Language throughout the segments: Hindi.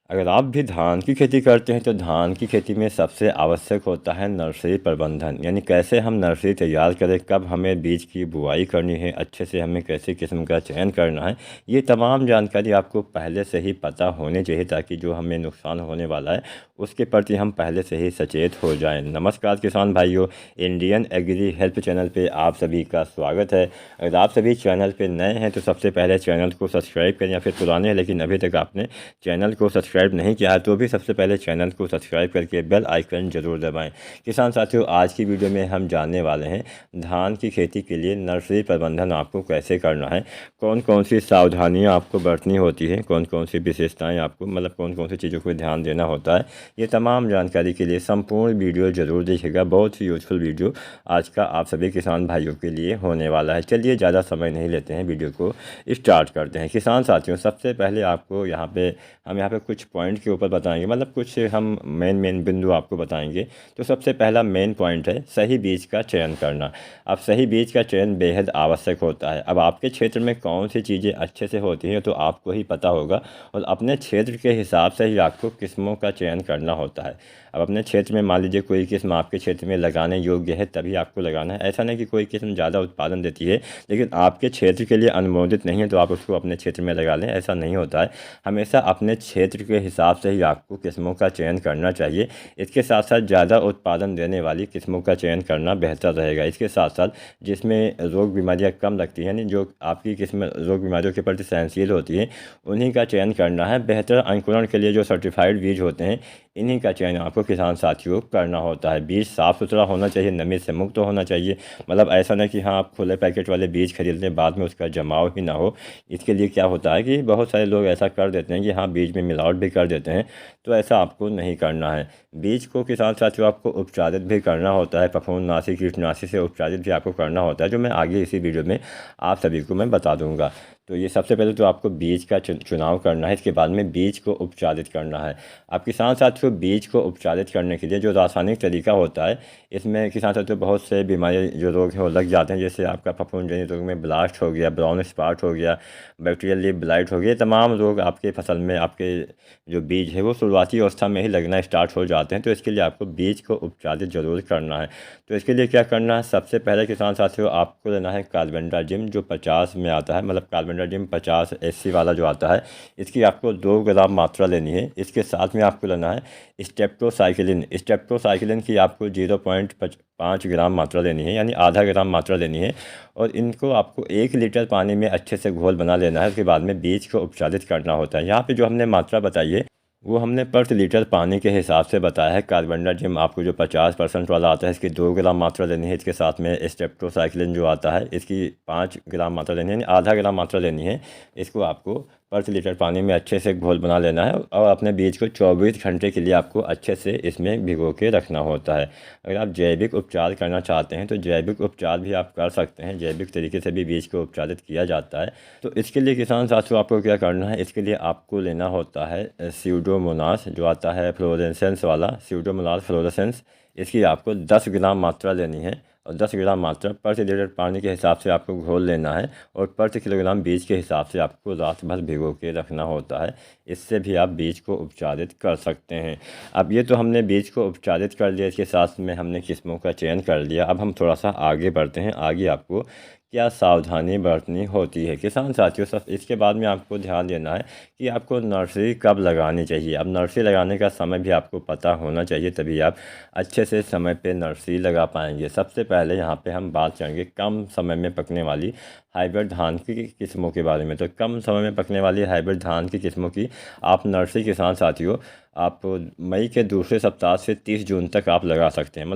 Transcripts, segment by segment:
अगर आप भी धान की खेती करते हैं तो धान की खेती में सबसे आवश्यक होता है नर्सरी प्रबंधन। यानी कैसे हम नर्सरी तैयार करें, कब हमें बीज की बुआई करनी है, अच्छे से हमें कैसे किस्म का चयन करना है, ये तमाम जानकारी आपको पहले से ही पता होनी चाहिए ताकि जो हमें नुकसान होने वाला है उसके प्रति हम पहले से ही सचेत हो जाएं। नमस्कार किसान भाइयों, इंडियन एग्री हेल्प चैनल पे आप सभी का स्वागत है। अगर आप सभी चैनल पे नए हैं तो सबसे पहले चैनल को सब्सक्राइब करें, या फिर पुराने हैं लेकिन अभी तक आपने चैनल को सब्सक्राइब नहीं किया है तो भी सबसे पहले चैनल को सब्सक्राइब करके बेल आइकन जरूर दबाएं। किसान साथियों, आज की वीडियो में हम जानने वाले हैं धान की खेती के लिए नर्सरी प्रबंधन आपको कैसे करना है, कौन कौन सी सावधानियां आपको बरतनी होती है, कौन कौन सी विशेषताएं आपको कौन कौन सी चीज़ों पर ध्यान देना होता है। ये तमाम जानकारी के लिए संपूर्ण वीडियो ज़रूर देखिएगा। बहुत ही यूजफुल वीडियो आज का आप सभी किसान भाइयों के लिए होने वाला है। चलिए ज़्यादा समय नहीं लेते हैं, वीडियो को स्टार्ट करते हैं। किसान साथियों, सबसे पहले आपको यहाँ पे कुछ पॉइंट के ऊपर बताएंगे, कुछ हम मेन बिंदु आपको बताएंगे। तो सबसे पहला मेन पॉइंट है सही बीज का चयन करना। अब सही बीज का चयन बेहद आवश्यक होता है। अब आपके क्षेत्र में कौन सी चीज़ें अच्छे से होती हैं तो आपको ही पता होगा, और अपने क्षेत्र के हिसाब से ही आपको किस्मों का चयन करना होता है। अब अपने क्षेत्र में मान लीजिए कोई किस्म आपके क्षेत्र में लगाने योग्य है तभी आपको लगाना है। ऐसा नहीं कि कोई किस्म ज़्यादा उत्पादन देती है लेकिन आपके क्षेत्र के लिए अनुमोदित नहीं है तो आप उसको अपने क्षेत्र में लगा लें, ऐसा नहीं होता है। हमेशा अपने क्षेत्र के हिसाब से ही आपको किस्मों का चयन करना चाहिए। इसके साथ साथ ज़्यादा उत्पादन देने वाली किस्मों का चयन करना बेहतर रहेगा। इसके साथ साथ जिसमें रोग बीमारियाँ कम लगती हैं, यानी जो आपकी किस्म रोग बीमारियों के प्रति सहनशील होती है, उन्हीं का चयन करना है। बेहतर अंकुरण के लिए जो सर्टिफाइड बीज होते हैं, इन्हीं का चयन आपको किसान साथियों करना होता है। बीज साफ़ सुथरा होना चाहिए, नमी से मुक्त होना चाहिए। ऐसा नहीं कि हाँ आप खुले पैकेट वाले बीज खरीद लें, बाद में उसका जमाव ही ना हो। इसके लिए क्या होता है कि बहुत सारे लोग ऐसा कर देते हैं कि हाँ बीज में मिलावट भी कर देते हैं, तो ऐसा आपको नहीं करना है। बीज को किसान साथियों आपको उपचारित भी करना होता है, फफूंदनाशी कीटनाशी से उपचारित भी आपको करना होता है, जो मैं आगे इसी वीडियो में आप सभी को मैं बता दूंगा। तो ये सबसे पहले तो आपको बीज का चुनाव करना है, इसके बाद में बीज को उपचारित करना है। आप किसान साथियों बीज को उपचारित करने के लिए जो रासायनिक तरीका होता है, इसमें किसान साथियों बहुत से बीमारी जो रोग हैं वो लग जाते हैं। जैसे आपका फफूंद रोग में ब्लास्ट हो गया, ब्राउन स्पॉट हो गया, बैक्टीरियल लीफ ब्लाइट हो गया, तमाम रोग आपके फसल में आपके जो बीज है वो शुरुआती अवस्था में ही लगना स्टार्ट हो जाते हैं। तो इसके लिए आपको बीज को उपचारित जरूर करना है। तो इसके लिए क्या करना है, सबसे पहले किसान साथियों आपको लेना है कार्बेंडाजिम जो 50 में आता है, कार्बेंडाजिम 50 SC वाला जो आता है, इसकी आपको 2 ग्राम मात्रा लेनी है। इसके साथ में आपको लेना है स्टेप्टोसाइक्लिन। स्टेप्टोसाइक्लिन की आपको 0.5 ग्राम मात्रा लेनी है, यानी आधा ग्राम मात्रा लेनी है। और इनको आपको 1 लीटर पानी में अच्छे से घोल बना लेना है। उसके बाद में बीज को उपचारित करना होता है। यहाँ पे जो हमने मात्रा बताई है वो हमने प्रति लीटर पानी के हिसाब से बताया है। कार्बेंडाजिम आपको जो 50% वाला आता है, इसकी 2 ग्राम मात्रा लेनी है। इसके साथ में स्टेप्टोसाइक्लिन जो आता है, इसकी 5 ग्राम मात्रा लेनी है, यानी आधा ग्राम मात्रा लेनी है। इसको आपको प्रति लीटर पानी में अच्छे से घोल बना लेना है और अपने बीज को 24 घंटे के लिए आपको अच्छे से इसमें भिगो के रखना होता है। अगर आप जैविक उपचार करना चाहते हैं तो जैविक उपचार भी आप कर सकते हैं, जैविक तरीके से भी बीज को उपचारित किया जाता है। तो इसके लिए किसान साथियों आपको क्या करना है, इसके लिए आपको लेना होता है स्यूडोमोनास जो आता है फ्लोरेसेंस वाला, स्यूडोमोनास फ्लोरेसेंस। इसकी आपको 10 ग्राम मात्रा लेनी है और 10 ग्राम मात्रा प्रति लीटर पानी के हिसाब से आपको घोल लेना है और प्रति किलोग्राम बीज के हिसाब से आपको रात भर भिगो के रखना होता है। इससे भी आप बीज को उपचारित कर सकते हैं। अब ये तो हमने बीज को उपचारित कर लिया, इसके साथ में हमने किस्मों का चयन कर लिया। अब हम थोड़ा सा आगे बढ़ते हैं। आगे आपको क्या सावधानी बरतनी होती है किसान साथियों, सब इसके बाद में आपको ध्यान देना है कि आपको नर्सरी कब लगानी चाहिए। अब नर्सरी लगाने का समय भी आपको पता होना चाहिए, तभी आप अच्छे से समय पे नर्सरी लगा पाएंगे। सबसे पहले यहाँ पे हम बात करेंगे कम समय में पकने वाली हाइब्रिड धान की किस्मों के बारे में। तो कम समय में पकने वाली हाइब्रिड धान की किस्मों की आप नर्सरी किसान साथियों आप मई के दूसरे सप्ताह से 30 जून तक आप लगा सकते हैं।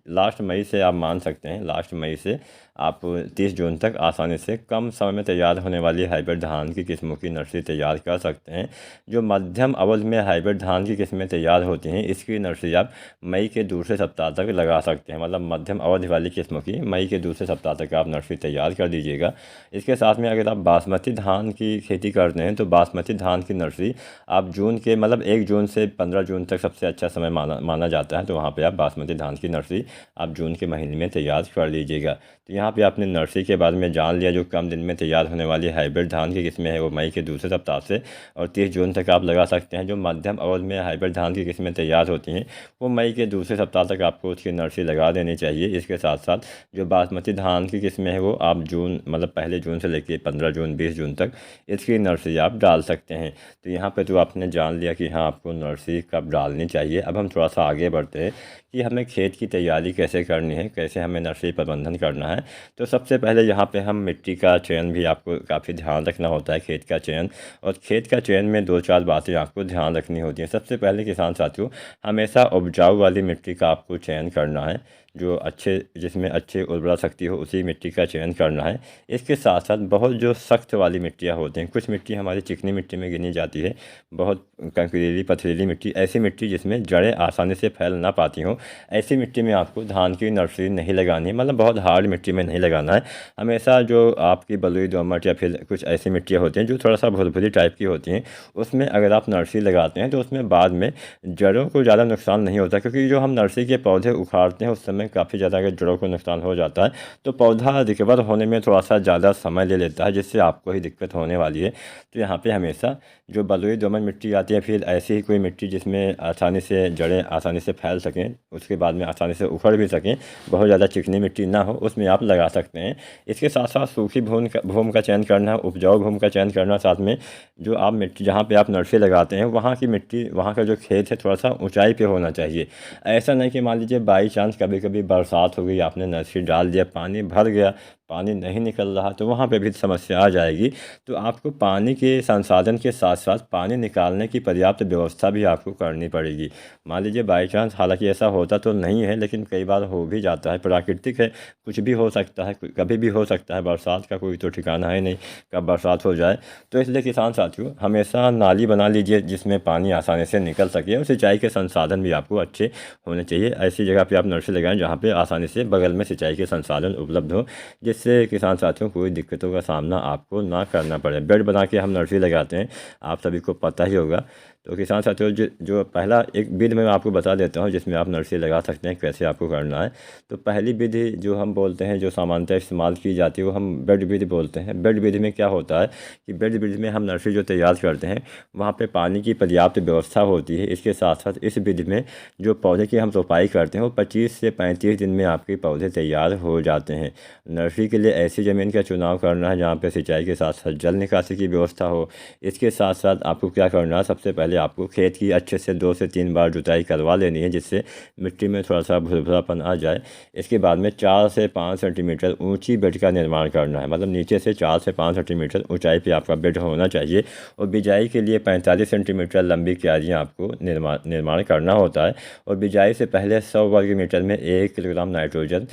लास्ट मई से आप मान सकते हैं, लास्ट मई से आप 30 जून तक आसानी से कम समय में तैयार होने वाली हाइब्रिड धान की किस्मों की नर्सरी तैयार कर सकते हैं। जो मध्यम अवधि में हाइब्रिड धान की किस्में तैयार होती हैं, इसकी नर्सरी आप मई के दूसरे सप्ताह तक लगा सकते हैं। मध्यम अवधि वाली किस्मों की मई के दूसरे सप्ताह तक आप नर्सरी तैयार कर दीजिएगा। लीजिएगा। इसके साथ में अगर आप बासमती धान की खेती करते हैं तो बासमती धान की नर्सरी आप जून के मतलब 1 जून से 15 जून तक सबसे अच्छा समय माना जाता है। तो वहाँ पे आप बासमती धान की नर्सरी आप जून के महीने में तैयार कर लीजिएगा। तो यहाँ पे आपने नर्सरी के बारे में जान लिया। जो कम दिन में तैयार होने वाली हाइब्रिड धान की किस्में हैं वो मई के दूसरे सप्ताह से और 30 जून तक आप लगा सकते हैं। जो मध्यम अवधि में हाइब्रिड धान की किस्में तैयार होती हैं वो मई के दूसरे सप्ताह तक आपको उसकी नर्सरी लगा देनी चाहिए। इसके साथ साथ जो बासमती धान की किस्में हैं वो आप जून मतलब 1 जून से लेकर 15 जून 20 जून तक इसकी नर्सरी आप डाल सकते हैं। तो यहाँ पे तो आपने जान लिया कि हाँ आपको नर्सरी कब डालनी चाहिए। अब हम थोड़ा सा आगे बढ़ते हैं कि हमें खेत की तैयारी कैसे करनी है, कैसे हमें नर्सरी प्रबंधन करना है। तो सबसे पहले यहाँ पे हम मिट्टी का चयन भी आपको काफ़ी ध्यान रखना होता है, खेत का चयन। और खेत का चयन में 2-4 बातें आपको ध्यान रखनी होती हैं। सबसे पहले किसान साथियों, हमेशा उपजाऊ वाली मिट्टी का आपको चयन करना है। जो अच्छे जिसमें अच्छी उर्वरा शक्ति हो उसी मिट्टी का चयन करना है। इसके साथ साथ बहुत जो सख्त वाली मिट्टियाँ होती हैं, कुछ मिट्टी हमारी चिकनी मिट्टी में गिनी जाती है, बहुत कंकरीली पथरीली मिट्टी, ऐसी मिट्टी जिसमें जड़ें आसानी से फैल ना पाती हों, ऐसी मिट्टी में आपको धान की नर्सरी नहीं लगानी है। मतलब बहुत हार्ड मिट्टी में नहीं लगाना है। हमेशा जो आपकी बलुई दोमट या फिर कुछ ऐसी मिट्टियाँ होती हैं जो थोड़ा सा भुरभुरी टाइप की होती हैं, उसमें अगर आप नर्सरी लगाते हैं तो उसमें बाद में जड़ों को ज़्यादा नुकसान नहीं होता। क्योंकि जो हम नर्सरी के पौधे उखाड़ते हैं उस समय काफ़ी ज़्यादा अगर जड़ों को नुकसान हो जाता है तो पौधा रिकवर होने में थोड़ा सा ज़्यादा समय ले लेता है, जिससे आपको ही दिक्कत होने वाली है। तो यहाँ पे हमेशा जो बलुई दोमट मिट्टी आती है, फिर ऐसी ही कोई मिट्टी जिसमें आसानी से जड़ें आसानी से फैल सकें, उसके बाद में आसानी से उखड़ भी सकें, बहुत ज़्यादा चिकनी मिट्टी ना हो, उसमें आप लगा सकते हैं। इसके साथ साथ सूखी भूमि का चयन करना, उपजाऊ भूमि का चयन करना। साथ में जो आप मिट्टी जहाँ पे आप नर्सरी लगाते हैं वहाँ की मिट्टी, वहाँ का जो खेत है थोड़ा सा ऊंचाई पे होना चाहिए। ऐसा नहीं कि मान लीजिए बाई चांस कभी कभी बरसात हो गई, आपने नर्सरी डाल दिया, पानी भर गया, पानी नहीं निकल रहा, तो वहाँ पे भी समस्या आ जाएगी। तो आपको पानी के संसाधन के साथ साथ पानी निकालने की पर्याप्त व्यवस्था भी आपको करनी पड़ेगी। मान लीजिए बाई चांस, हालांकि ऐसा होता तो नहीं है लेकिन कई बार हो भी जाता है, प्राकृतिक है, कुछ भी हो सकता है, कभी भी हो सकता है, बरसात का कोई तो ठिकाना है नहीं कब बरसात हो जाए। तो इसलिए किसान साथियों, हमेशा नाली बना लीजिए जिसमें पानी आसानी से निकल सके और सिंचाई के संसाधन भी आपको अच्छे होने चाहिए। ऐसी जगह पर आप नर्सरी लगाएं जहाँ पर आसानी से बगल में सिंचाई के संसाधन उपलब्ध हो, जिससे किसान साथियों कोई दिक्कतों का सामना आपको ना करना पड़े। बेड बना के हम नर्सरी लगाते हैं, आप सभी को पता ही होगा। तो किसान साथियों, जो पहला एक विधि मैं आपको बता देता हूँ जिसमें आप नर्सरी लगा सकते हैं, कैसे आपको करना है। तो पहली विधि जो हम बोलते हैं, जो सामान्यतः इस्तेमाल की जाती है, वो हम बेड विधि बोलते हैं। बेड विधि में क्या होता है कि बेड विधि में हम नर्सरी जो तैयार करते हैं वहाँ पर पानी की पर्याप्त व्यवस्था होती है। इसके साथ साथ इस विधि में जो पौधे की हम रोपाई करते हैं वो 25 से 35 दिन में आपके पौधे तैयार हो जाते हैं। नर्सरी के लिए ऐसी ज़मीन का चुनाव करना है जहाँ पे सिंचाई के साथ साथ जल निकासी की व्यवस्था हो। इसके साथ साथ आपको क्या करना है, सबसे पहले आपको खेत की अच्छे से 2 से 3 बार जुताई करवा लेनी है, जिससे मिट्टी में थोड़ा सा भुरभुरापन आ जाए। इसके बाद में 4 से 5 सेंटीमीटर ऊंची बेड का निर्माण करना है। मतलब नीचे से 4 से 5 सेंटीमीटर ऊंचाई पे आपका बेड होना चाहिए। और बिजाई के लिए 45 सेंटीमीटर लंबी क्यारियाँ आपको निर्माण करना होता है। और बिजाई से पहले 100 वर्ग मीटर में 1 किलोग्राम नाइट्रोजन,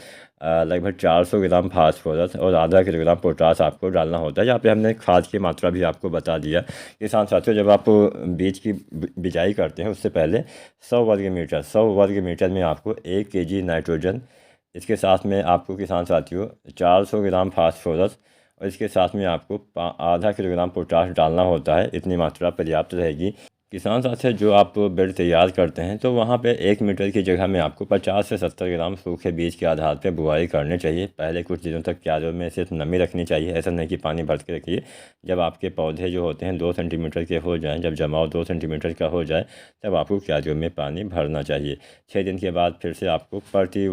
लगभग 400 ग्राम फास्फोरस और आधा किलोग्राम पोटास आपको डालना होता है। यहाँ पे हमने खाद की मात्रा भी आपको बता दिया। किसान साथियों, जब आप बीज की बिजाई करते हैं उससे पहले 100 वर्ग मीटर में आपको 1 केजी नाइट्रोजन, इसके साथ में आपको किसान साथियों 400 ग्राम फास्फोरस और इसके साथ में आपको आधा किलोग्राम पोटास डालना होता है। इतनी मात्रा पर्याप्त रहेगी। किसान साथियों, जो आप बेड तैयार करते हैं तो वहाँ पे 1 मीटर की जगह में आपको 50 से 70 ग्राम सूखे बीज के आधार पे बुआई करनी चाहिए। पहले कुछ दिनों तक क्यारियों में सिर्फ नमी रखनी चाहिए, ऐसा नहीं कि पानी भर के रखिए। जब आपके पौधे जो होते हैं 2 सेंटीमीटर के हो जाएं, जब जमाव 2 सेंटीमीटर का हो जाए, तब आपको क्यारियों में पानी भरना चाहिए। 6 दिन के बाद फिर से आपको प्रति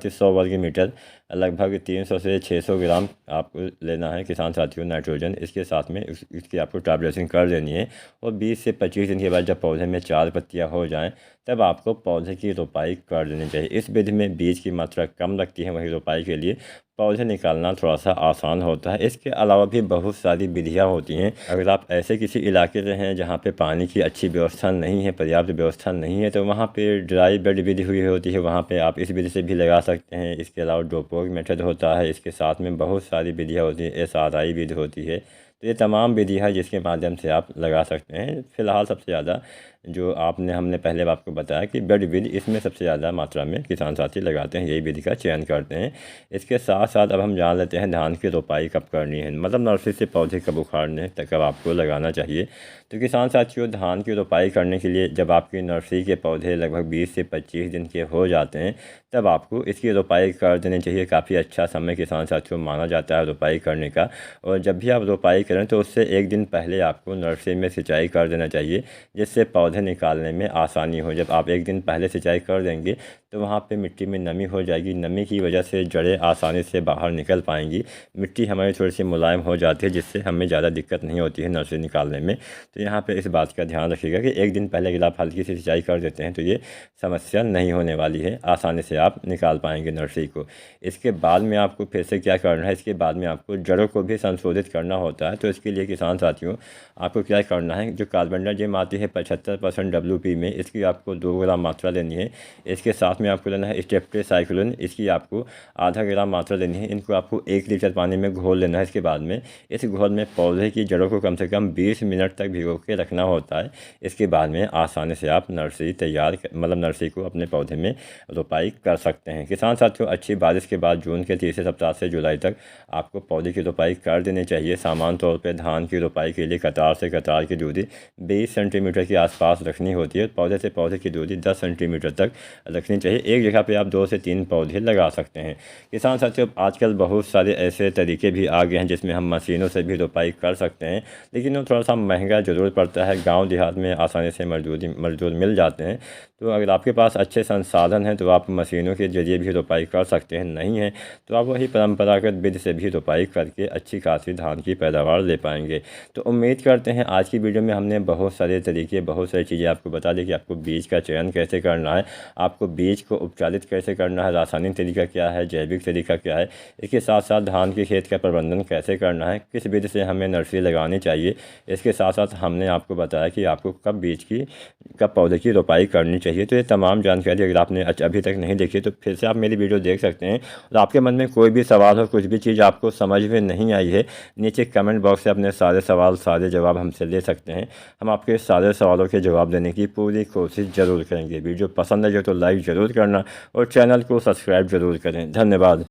100 वर्ग मीटर लगभग 300 से 600 ग्राम आपको लेना है किसान साथियों नाइट्रोजन। इसके साथ में इसकी आपको टैबलेटिंग कर देनी है। और 20 से 25 दिन के बाद जब पौधे में 4 पत्तियां हो जाएं, तब आपको पौधे की रोपाई कर देनी चाहिए। इस विधि में बीज की मात्रा कम लगती है, वहीं रोपाई के लिए पौधे निकालना थोड़ा सा आसान होता है। इसके अलावा भी बहुत सारी विधियाँ होती हैं। अगर आप ऐसे किसी इलाके से हैं जहाँ पे पानी की अच्छी व्यवस्था नहीं है, पर्याप्त व्यवस्था नहीं है, तो वहाँ पे ड्राई बेड विधि हुई होती है, वहाँ पे आप इस विधि से भी लगा सकते हैं। इसके अलावा डोपोक मेथड होता है। इसके साथ में बहुत सारी विधियाँ होती हैं, SRI विधि होती है। तो ये तमाम विधि है जिसके माध्यम से आप लगा सकते हैं। फ़िलहाल सबसे ज़्यादा जो हमने पहले आपको बताया कि बेड विधि, इसमें सबसे ज़्यादा मात्रा में किसान साथी लगाते हैं, यही विधि का चयन करते हैं। इसके साथ साथ अब हम जान लेते हैं धान की रोपाई कब करनी है, मतलब नर्सरी से पौधे कब उखाड़ने तक कब आपको लगाना चाहिए। तो किसान साथियों, धान की रोपाई करने के लिए जब आपकी नर्सरी के पौधे लगभग 20 से 25 दिन के हो जाते हैं तब आपको इसकी रोपाई कर देनी चाहिए। काफ़ी अच्छा समय किसान साथियों माना जाता है रोपाई करने का। और जब भी आप रोपाई करें तो उससे एक दिन पहले आपको नर्सरी में सिंचाई कर देना चाहिए, जिससे पौधे निकालने में आसानी हो। जब आप एक दिन पहले सिंचाई कर देंगे तो वहाँ पे मिट्टी में नमी हो जाएगी, नमी की वजह से जड़ें आसानी से बाहर निकल पाएंगी, मिट्टी हमारी थोड़ी सी मुलायम हो जाती है, जिससे हमें ज़्यादा दिक्कत नहीं होती है नर्सरी निकालने में। तो यहाँ पे इस बात का ध्यान रखिएगा कि एक दिन पहले अगर आप हल्की सी सिंचाई कर देते हैं तो ये समस्या नहीं होने वाली है, आसानी से आप निकाल पाएंगे नर्सरी को। इसके बाद में आपको फिर से क्या करना है, इसके बाद में आपको जड़ों को भी संशोधित करना होता है। तो इसके लिए किसान साथियों आपको क्या करना है, जो कार्बेंडाजिम आती है 75% WP में, इसकी आपको 2 ग्राम मात्रा लेनी है। इसके साथ में आपको लेना है स्टेप्टोसाइक्लिन, इसकी आपको आधा ग्राम मात्रा लेनी है। इनको आपको 1 लीटर पानी में घोल लेना है। इसके बाद में इस घोल में पौधे की जड़ों को कम से कम 20 मिनट तक भिगो के रखना होता है। इसके बाद में आसानी से आप नर्सरी तैयार मतलब नर्सरी को अपने पौधे में रोपाई कर सकते हैं। किसान साथियों, अच्छी बारिश के बाद जून के तीसरे सप्ताह से जुलाई तक आपको पौधे की रोपाई कर देनी चाहिए। सामान्य तौर पर धान की रोपाई के लिए कतार से कतार की दूरी 20 सेंटीमीटर के आसपास रखनी होती है। पौधे से पौधे की दूरी 10 सेंटीमीटर तक रखनी चाहिए। एक जगह पे आप 2 से 3 पौधे लगा सकते हैं। किसान साथियों, आजकल बहुत सारे ऐसे तरीके भी आ गए हैं जिसमें हम मशीनों से भी रोपाई कर सकते हैं, लेकिन वो थोड़ा सा महंगा ज़रूर पड़ता है। गांव देहात में आसानी से मजदूर मिल जाते हैं। तो अगर आपके पास अच्छे संसाधन हैं तो आप मशीनों के जरिए भी रोपाई कर सकते हैं, नहीं है तो आप वही परंपरागत विधि से भी रोपाई करके अच्छी खासी धान की पैदावार ले पाएंगे। तो उम्मीद करते हैं आज की वीडियो में हमने बहुत सारे तरीके, बहुत सारी चीज़ें आपको बता दी कि आपको बीज का चयन कैसे करना है, आपको बीज को उपचारित कैसे करना है, रासायनिक तरीका क्या है, जैविक तरीका क्या है, इसके साथ साथ धान के खेत का प्रबंधन कैसे करना है, किस विधि से हमें नर्सरी लगानी चाहिए। इसके साथ साथ हमने आपको बताया कि आपको कब पौधे की रोपाई करनी चाहिए। तो ये तमाम जानकारी अगर आपने अभी तक नहीं देखी तो फिर से आप मेरी वीडियो देख सकते हैं। और आपके मन में कोई भी सवाल हो, कुछ भी चीज़ आपको समझ में नहीं आई है, नीचे कमेंट बॉक्स से अपने सारे सवाल, सारे जवाब हमसे ले सकते हैं। हम आपके सारे सवालों के जवाब देने की पूरी कोशिश ज़रूर करेंगे। वीडियो पसंद है जो तो लाइक ज़रूर करना और चैनल को सब्सक्राइब ज़रूर करें। धन्यवाद।